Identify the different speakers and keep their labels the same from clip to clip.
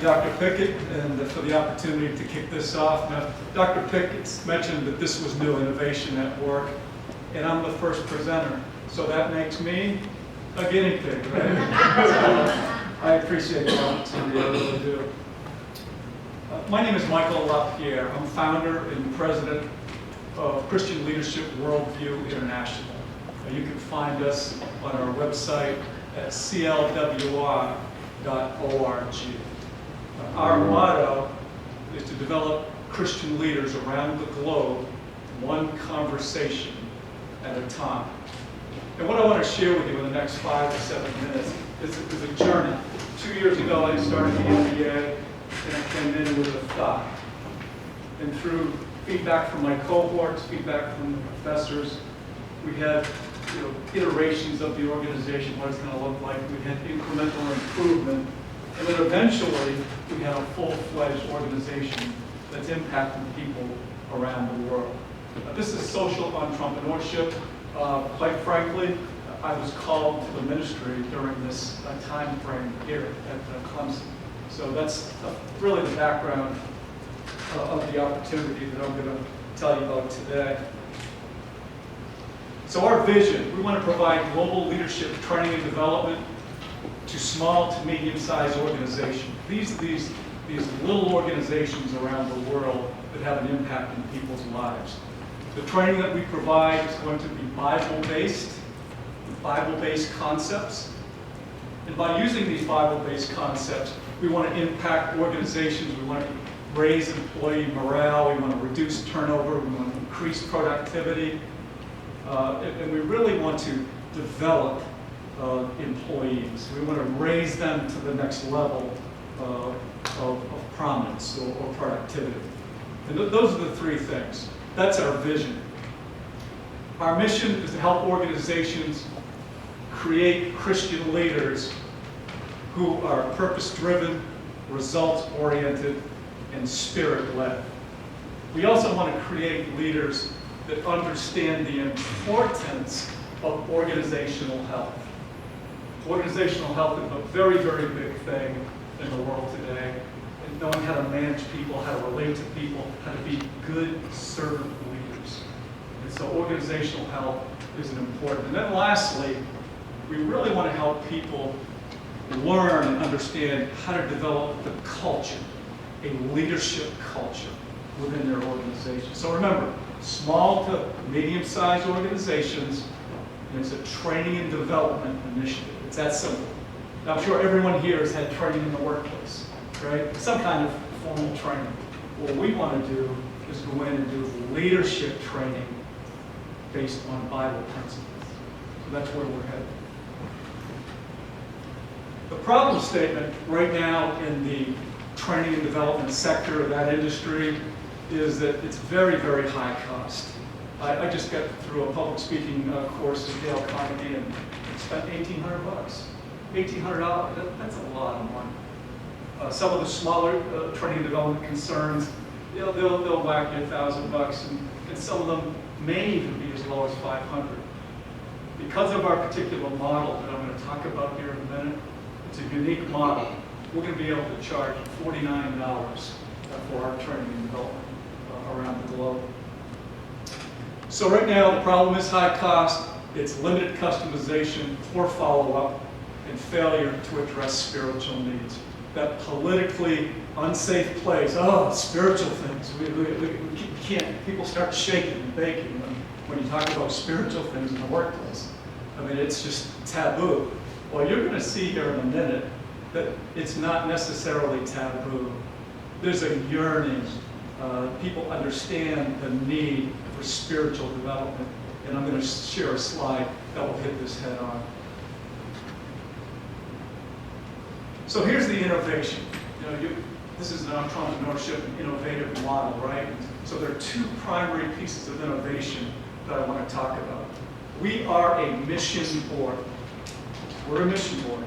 Speaker 1: Dr. Pickett, and for the opportunity to kick this off. Now, Dr. Pickett mentioned that this was new innovation at work, and I'm the first presenter, so that makes me a guinea pig, right? I appreciate the opportunity, I really do. My name is Michael LaPierre. I'm founder and president of Christian Leadership Worldview International. You can find us on our website at CLWI.org. Our motto is to develop Christian leaders around the globe, one conversation at a time. And what I want to share with you in the next 5 to 7 minutes is a journey. 2 years ago, I started the MBA, and I came in with a thought. And through feedback from my cohorts, feedback from the professors, we had iterations of the organization, what it's going to look like. We had incremental improvement. And then eventually, we had a full-fledged organization that's impacting people around the world. This is social entrepreneurship. Quite frankly, I was called to the ministry during this time frame here at Clemson. So that's really the background of the opportunity that I'm going to tell you about today. So our vision, we want to provide global leadership training and development to small to medium-sized organizations. These little organizations around the world that have an impact in people's lives. The training that we provide is going to be Bible-based concepts. And by using these Bible-based concepts, we want to impact organizations, we want to raise employee morale, we want to reduce turnover, we want to increase productivity, and we really want to develop employees. We want to raise them to the next level of prominence or productivity. And those are the three things. That's our vision. Our mission is to help organizations create Christian leaders who are purpose-driven, results-oriented, and spirit-led. We also want to create leaders that understand the importance of organizational health. Organizational health is a very, very big thing in the world today. And knowing how to manage people, how to relate to people, how to be good servant leaders. And so organizational health is an important. And then lastly, we really want to help people learn and understand how to develop the culture, a leadership culture within their organization. So remember, small to medium-sized organizations, and it's a training and development initiative. It's that simple. Now, I'm sure everyone here has had training in the workplace, right? Some kind of formal training. What we want to do is go in and do leadership training based on Bible principles. So that's where we're headed. The problem statement right now in the training and development sector of that industry is that it's very, very high cost. I just got through a public speaking course at Dale Carnegie and spent $1,800. $1,800, that's a lot of money. Some of the smaller training and development concerns, they'll whack you $1,000, and some of them may even be as low as $500. Because of our particular model that I'm going to talk about here in a minute, it's a unique model. We're going to be able to charge $49 for our training and development around the globe. So right now, the problem is high cost, it's limited customization, poor follow-up, and failure to address spiritual needs. That politically unsafe place, spiritual things, we can't, people start shaking and baking when you talk about spiritual things in the workplace. I mean, it's just taboo. Well, you're going to see here in a minute that it's not necessarily taboo. There's a yearning. People understand the need for spiritual development. And I'm going to share a slide that will hit this head on. So here's the innovation. This is an entrepreneurship and innovative model, right? So there are two primary pieces of innovation that I want to talk about. We are a mission board. We're a mission board.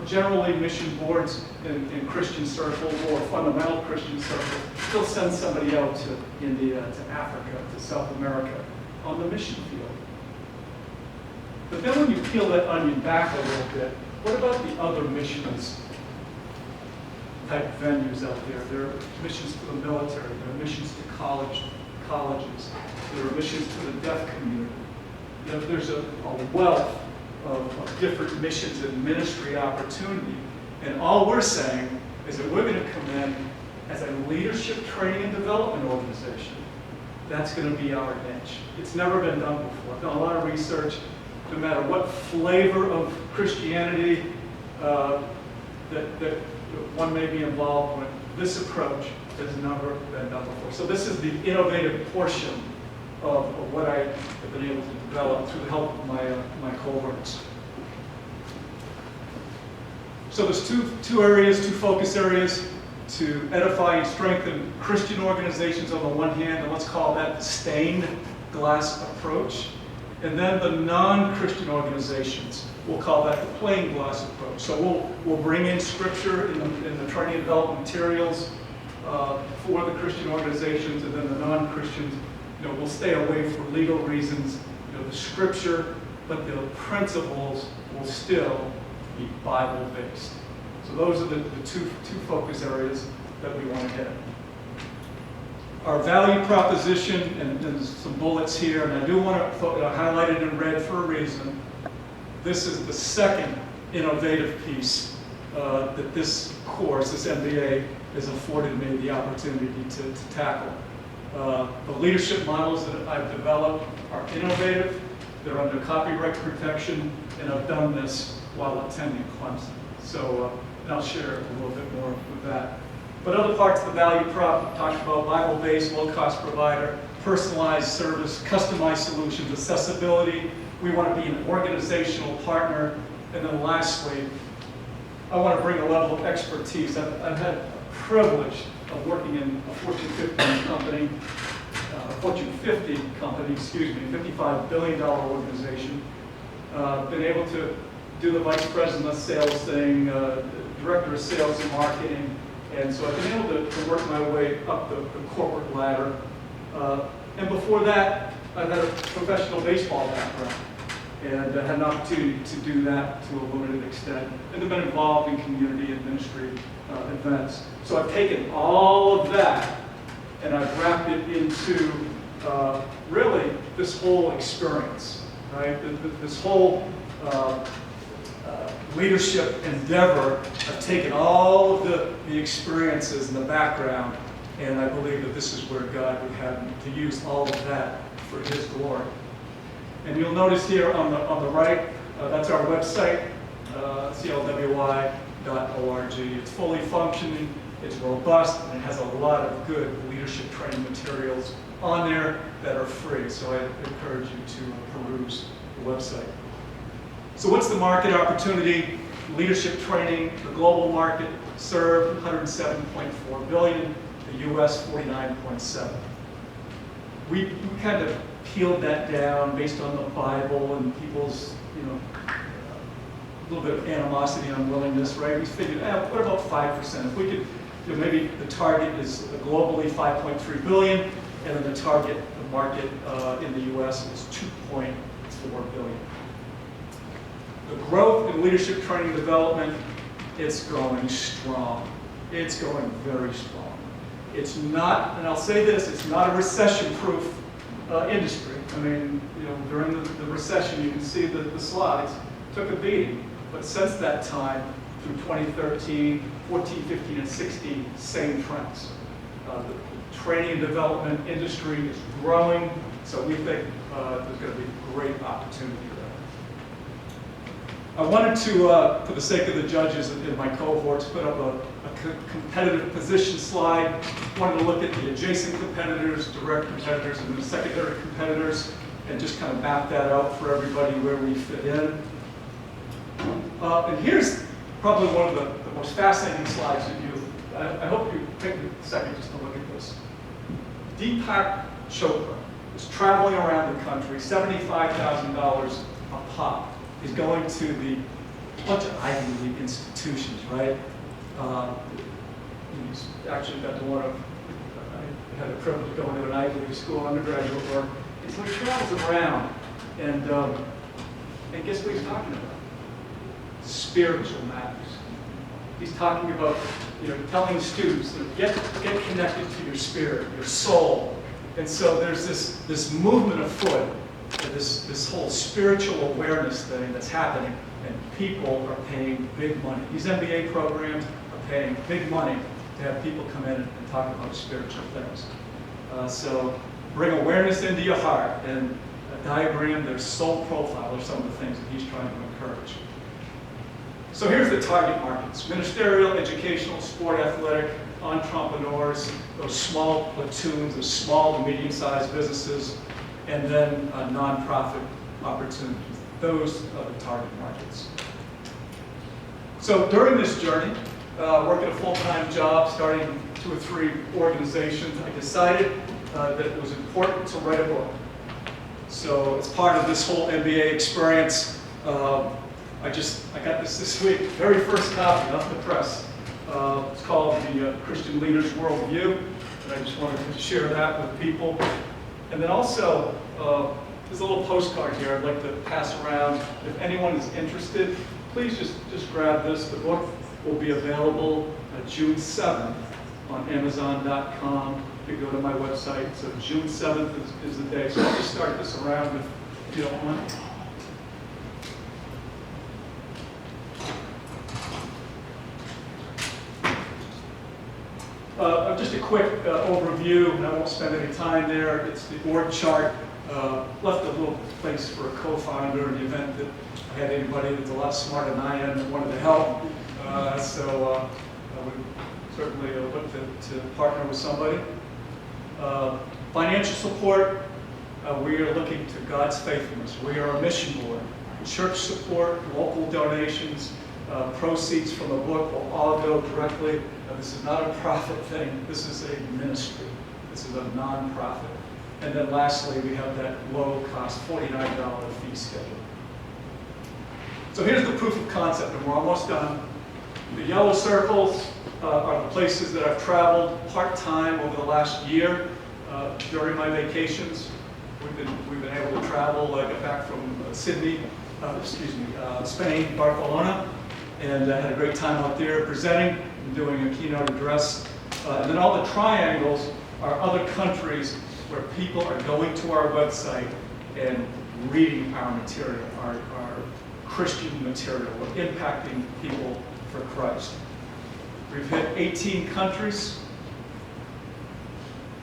Speaker 1: Generally, mission boards in Christian circles or fundamental Christian circles still send somebody out to India, to Africa, to South America on the mission field. But then when you peel that onion back a little bit, what about the other missions type venues out there. There are missions to the military, there are missions to colleges, there are missions to the deaf community. You know, there's a wealth of different missions and ministry opportunity. And all we're saying is that we're going to come in as a leadership training and development organization. That's going to be our niche. It's never been done before. I've done a lot of research. No matter what flavor of Christianity that one may be involved with, this approach has never been done before. So this is the innovative portion of what I have been able to develop through the help of my cohorts. So there's two areas, two focus areas: to edify and strengthen Christian organizations on the one hand, and let's call that the stained glass approach. And then the non-Christian organizations, we'll call that the plain glass approach. So we'll bring in scripture in the training and development materials for the Christian organizations, and then the non-Christians, we'll stay away for legal reasons. The scripture, but the principles will still be Bible-based. So those are the two focus areas that we want to hit. Our value proposition, and there's some bullets here, and I do want to highlight it in red for a reason. This is the second innovative piece that this course, this MBA, has afforded me the opportunity to tackle. The leadership models that I've developed are innovative, they're under copyright protection, and I've done this while attending Clemson. So and I'll share a little bit more with that. But other parts of the value prop talked about Bible-based, low-cost provider, personalized service, customized solutions, accessibility. We want to be an organizational partner. And then lastly, I want to bring a level of expertise. I've had the privilege of working in a Fortune 50 company, $55 billion organization. Been able to do the vice president of sales thing, director of sales and marketing. And so I've been able to work my way up the corporate ladder. And before that, I've had a professional baseball background and had an opportunity to do that to a limited extent. And I've been involved in community and ministry events. So I've taken all of that and I've wrapped it into really this whole experience, right? This whole leadership endeavor. I've taken all of the experiences and the background, and I believe that this is where God would have me to use all of that for His glory. And you'll notice here on the right, that's our website, CLWI.org. It's fully functioning, it's robust, and it has a lot of good leadership training materials on there that are free. So I encourage you to peruse the website. So what's the market opportunity? Leadership training, the global market served, 107.4 billion, the US 49.7. We kind of peeled that down based on the Bible and people's, a little bit of animosity and unwillingness, right? We figured, what about 5%? If we could, maybe the target is globally 5.3 billion, and then the target, the market in the US is 2.4 billion. The growth in leadership training development, it's going strong. It's going very strong. It's not, and I'll say this, it's not a recession-proof industry. I mean, during the recession, you can see the slides, took a beating. But since that time, through 2013, 14, 15, and 16, same trends. The training and development industry is growing, so we think there's going to be great opportunity there. I wanted to, for the sake of the judges and my cohorts, put up a competitive position slide. Wanted to look at the adjacent competitors, direct competitors, and the secondary competitors, and just kind of map that out for everybody where we fit in. And here's probably one of the most fascinating slides that I hope you take a second just to look at this. Deepak Chopra is traveling around the country, $75,000 a pop. He's going to the bunch of Ivy League institutions, right? He's actually got to I had the privilege of going to an Ivy League school, undergraduate work. And so he travels around, and guess what he's talking about? Spiritual matters. He's talking about telling students, get connected to your spirit, your soul. And so there's this movement afoot, this whole spiritual awareness thing that's happening, and people are paying big money. These MBA programs are paying big money to have people come in and talk about spiritual things. So bring awareness into your heart, and a diagram, their soul profile are some of the things that he's trying to encourage. So here's the target markets: ministerial, educational, sport, athletic, entrepreneurs, those small platoons, those small to medium-sized businesses, and then nonprofit opportunities. Those are the target markets. So during this journey, working a full-time job, starting 2 or 3 organizations, I decided that it was important to write a book. So as part of this whole MBA experience, I got this week, very first copy off the press. It's called the Christian Leaders Worldview, and I just wanted to share that with people. And then also, there's a little postcard here I'd like to pass around. If anyone is interested, please just grab this. The book will be available June 7th on Amazon.com. You can go to my website. So June 7th is the day. So I'll just start this around if you don't mind. Just a quick overview, and I won't spend any time there. It's the org chart. Left a little place for a co-founder in the event that I had anybody that's a lot smarter than I am that wanted to help. So I would certainly look to partner with somebody. Financial support, we are looking to God's faithfulness. We are a mission board. Church support, local donations, proceeds from the book will all go directly. This is not a profit thing. This is a ministry. This is a non-profit. And then lastly, we have that low-cost $49 fee schedule. So here's the proof of concept, and we're almost done. The yellow circles are the places that I've traveled part-time over the last year during my vacations. We've been able to travel. I got back from Spain, Barcelona, and I had a great time out there presenting and doing a keynote address. And then all the triangles are other countries where people are going to our website and reading our material, our Christian material. We're impacting people for Christ. We've hit 18 countries.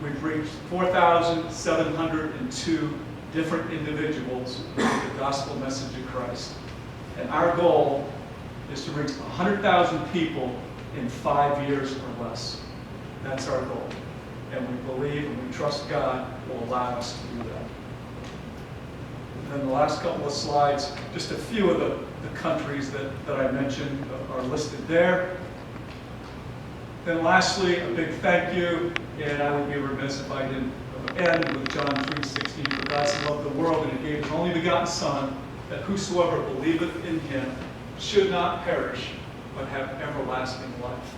Speaker 1: We've reached 4,702 different individuals with the gospel message of Christ. And our goal is to reach 100,000 people in 5 years or less. That's our goal. And we believe and we trust God will allow us to do that. And then the last couple of slides, just a few of the countries that I mentioned are listed there. Then lastly, a big thank you, and I would be remiss if I didn't end with John 3:16. For God so loved the world that he gave his only begotten Son, that whosoever believeth in him should not perish, but have everlasting life.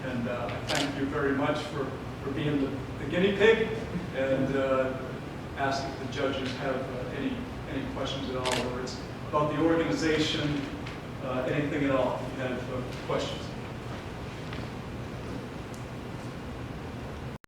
Speaker 1: And I thank you very much for being the guinea pig, and ask if the judges have any questions at all, whether it's about the organization, anything at all, if you have questions.